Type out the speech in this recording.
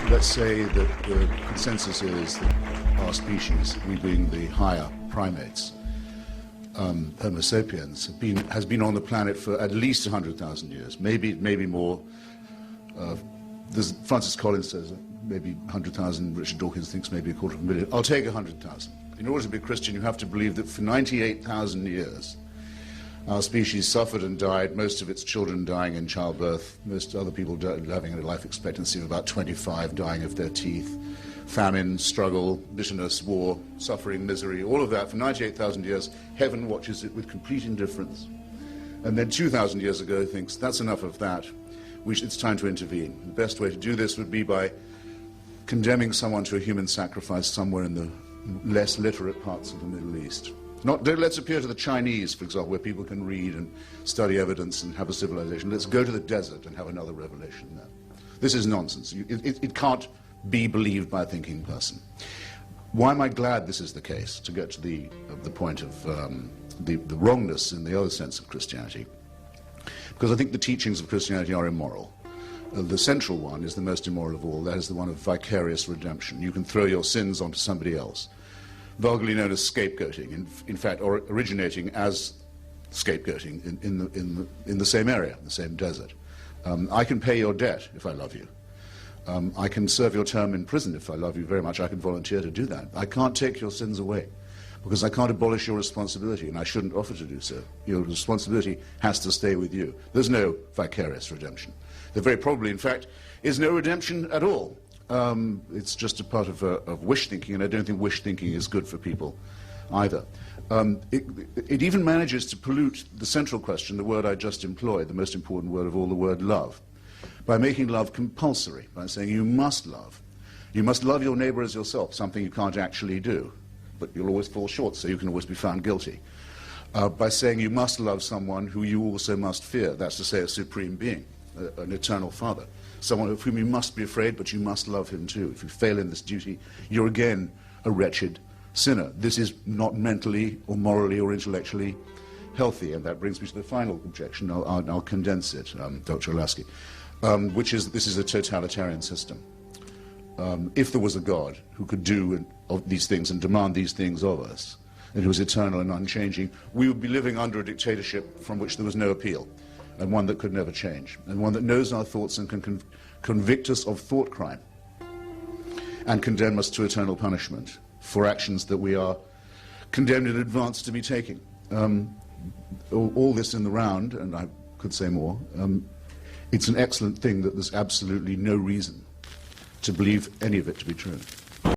Let's say that the consensus is that our species, we being the higher primates, Homo sapiens, has been on the planet for at least 100,000 years, maybe more. Francis Collins says maybe 100,000. Richard Dawkins thinks maybe 250,000. I'll take 100,000. In order to be Christian, you have to believe that for 98,000 years, our species suffered and died, most of its children dying in childbirth, most other people having a life expectancy of about 25, dying of their teeth, famine, struggle, bitterness, war, suffering, misery, all of that for 98,000 years. Heaven watches it with complete indifference. And then 2,000 years ago thinks, that's enough of that. It's time to intervene. The best way to do this would be by condemning someone to a human sacrifice somewhere in the less literate parts of the Middle East. Let's appear to the Chinese, for example, where people can read and study evidence and have a civilization. Let's go to the desert and have another revelation there. This is nonsense. It can't be believed by a thinking person. Why am I glad this is the case? To get to the point of the wrongness in the other sense of Christianity. Because I think the teachings of Christianity are immoral. The central one is the most immoral of all. That is the one of vicarious redemption. You can throw your sins onto somebody else. Vulgarly known as scapegoating, in fact, or originating as scapegoating in the same area, the same desert. I can pay your debt if I love you. I can serve your term in prison if I love you very much. I can volunteer to do that. I can't take your sins away because I can't abolish your responsibility, and I shouldn't offer to do so. Your responsibility has to stay with you. There's no vicarious redemption. There very probably, in fact, is no redemption at all. It's just a part of wish thinking, and I don't think wish thinking is good for people either. It even manages to pollute the central question, the word I just employed, the most important word of all, the word love, by making love compulsory, by saying you must love. You must love your neighbor as yourself, something you can't actually do, but you'll always fall short, so you can always be found guilty. By saying you must love someone who you also must fear, that's to say a supreme being, an eternal father. Someone of whom you must be afraid, but you must love him too. If you fail in this duty, you're again a wretched sinner. This is not mentally or morally or intellectually healthy, and that brings me to the final objection. I'll condense it, Dr. Lasky, which is that this is a totalitarian system. If there was a God who could do these things and demand these things of us, and who was eternal and unchanging, we would be living under a dictatorship from which there was no appeal, and one that could never change, and one that knows our thoughts and can convict us of thought crime and condemn us to eternal punishment for actions that we are condemned in advance to be taking. All this in the round, and I could say more, it's an excellent thing that there's absolutely no reason to believe any of it to be true.